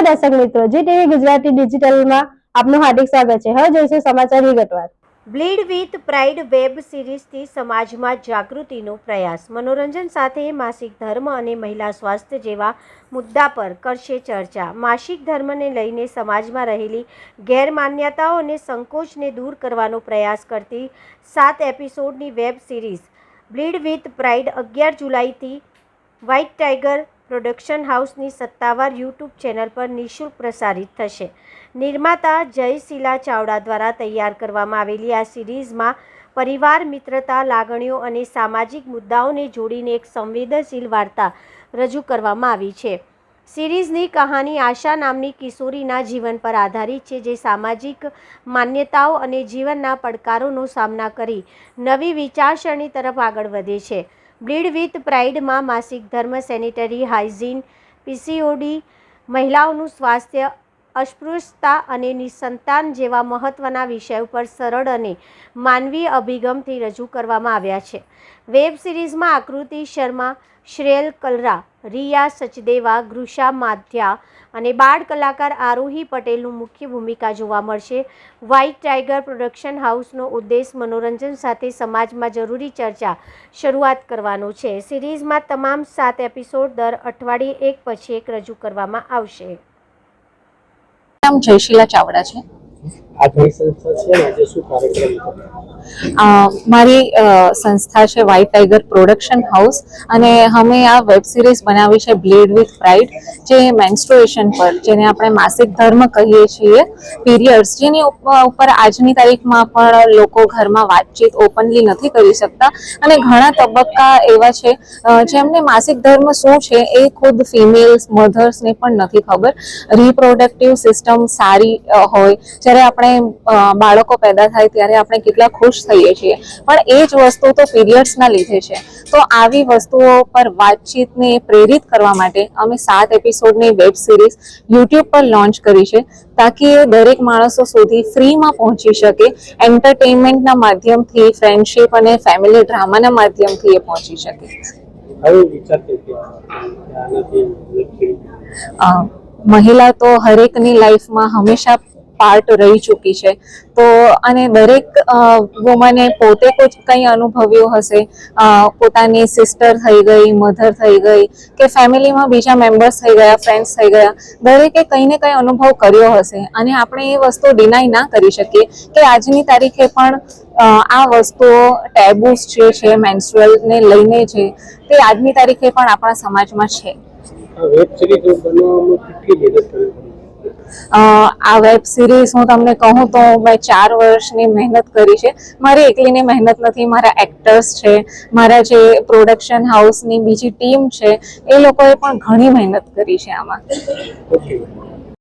નમસ્કાર દર્શક મિત્રો, જી ટીવી ગુજરાતી ડિજિટલમાં આપનું હાર્દિક સ્વાગત છે। હવે જોઈશું સમાચાર વિગતવાર। બ્લીડ વિથ પ્રાઇડ વેબ સિરીઝથી સમાજમાં જાગૃતિનો પ્રયાસ। મનોરંજન સાથે માસિક ધર્મ અને મહિલા સ્વાસ્થ્ય જેવા મુદ્દા પર કરશે ચર્ચા। માસિક ધર્મને લઈને સમાજમાં રહેલી ગેરમાન્યતાઓ અને સંકોચને દૂર કરવાનો પ્રયાસ કરતી 7 એપિસોડની web series bleed with pride 11 જુલાઈથી વ્હાઇટ ટાઇગર પ્રોડક્શન હાઉસની સત્તાવાર યુટ્યુબ ચેનલ પર નિઃશુલ્ક પ્રસારિત થશે। નિર્માતા જયશીલા ચાવડા દ્વારા તૈયાર કરવામાં આવેલી આ સિરીઝમાં પરિવાર, મિત્રતા, લાગણીઓ અને સામાજિક મુદ્દાઓને જોડીને એક સંવેદનશીલ વાર્તા રજૂ કરવામાં આવી છે। સિરીઝની કહાની આશા નામની કિશોરીના જીવન પર આધારિત છે, જે સામાજિક માન્યતાઓ અને જીવનના પડકારોનો સામનો કરી નવી વિચારસરણી તરફ આગળ વધે છે। બ્લીડ વિથ પ્રાઇડમાં માસિક ધર્મ, સેનિટરી હાઇજીન, પીસીઓડી, મહિલાઓનું સ્વાસ્થ્ય, અસ્પૃશ્યતા અને નિસંતાન જેવા મહત્વના વિષયો પર સરળ અને માનવીય અભિગમથી રજૂ કરવામાં આવ્યા છે। વેબ સિરીઝમાં આકૃતિ શર્મા, શ્રેયલ કલરા, રિયા સચદેવા, ગૃષા માધ્યા અને બાળ કલાકાર આરોહી પટેલનું મુખ્ય ભૂમિકા જોવા મળશે। વ્હાઇટ ટાઇગર પ્રોડક્શન હાઉસનો ઉદ્દેશ મનોરંજન સાથે સમાજમાં જરૂરી ચર્ચા શરૂઆત કરવાનો છે। સિરીઝમાં તમામ 7 એપિસોડ દર અઠવાડિયે એક પછી એક રજૂ કરવામાં આવશે। નામ જયશીલા ચાવડા છે। મારી સંસ્થા છે વ્હાઇટ ટાઇગર પ્રોડક્શન હાઉસ અને અમે આ વેબ સિરીઝ બનાવી છે બ્લીડ વિથ પ્રાઇડ, જે મેન્સ્ટ્રુએશન પર, જેને આપણે માસિક ધર્મ કહીએ છીએ, પીરિયડ્સ, જેની ઉપર આજની તારીખમાં પણ લોકો ઘરમાં વાતચીત ઓપનલી નથી કરી શકતા અને ઘણા તબક્કા એવા છે જેમને માસિક ધર્મ શું છે એ ખુદ ફિમેલ્સ, મધર્સને પણ નથી ખબર। રિપ્રોડક્ટિવ સિસ્ટમ સારી હોય, જ્યારે આપણે બાળકો પેદા થાય ત્યારે આપણે કેટલા ખુશ થઈએ છીએ, પણ એ જ વસ્તુ તો પીરિયડ્સના લીધે છે। તો આવી વસ્તુઓ પર વાતચીતને પ્રેરિત કરવા માટે અમે 7 એપિસોડની વેબ સિરીઝ યુટ્યુબ પર લોન્ચ કરી છે, તાકી એ દરેક માણસો સુધી ફ્રીમાં પહોંચી શકે। એન્ટરટેનમેન્ટના માધ્યમથી, ફ્રેન્ડશિપ અને ફેમિલી ડ્રામાના માધ્યમથી એ પહોંચી શકે। મહિલા તો હરેકની લાઈફમાં હંમેશા પાર્ટ રહી ચૂકી છે, તો અને દરેક વુમને પોતે કંઈ અનુભવ્યું હશે, પોતાની સિસ્ટર થઈ ગઈ, મધર થઈ ગઈ, કે ફેમિલીમાં બીજા મેમ્બર્સ થઈ ગયા, ફ્રેન્ડ્સ થઈ ગયા, દરેકે કંઈ ને કંઈ અનુભવ કર્યો હશે અને આપણે એ વસ્તુ ડિનાય ના કરી શકીએ કે આજની તારીખે પણ આ વસ્તુઓ ટેબુસ જે છે મેન્સ્ટ્રુઅલને લઈને છે, તે આજની તારીખે પણ આપણા સમાજમાં છે। આ વેબ સિરીઝ હું તમને કહું તો મેં 4 વર્ષની મહેનત કરી છે। મારી એકલીની મહેનત નથી, મારા એક્ટર્સ છે, મારા જે પ્રોડક્શન હાઉસની બીજી ટીમ છે, એ લોકોએ પણ ઘણી મહેનત કરી છે આમાં।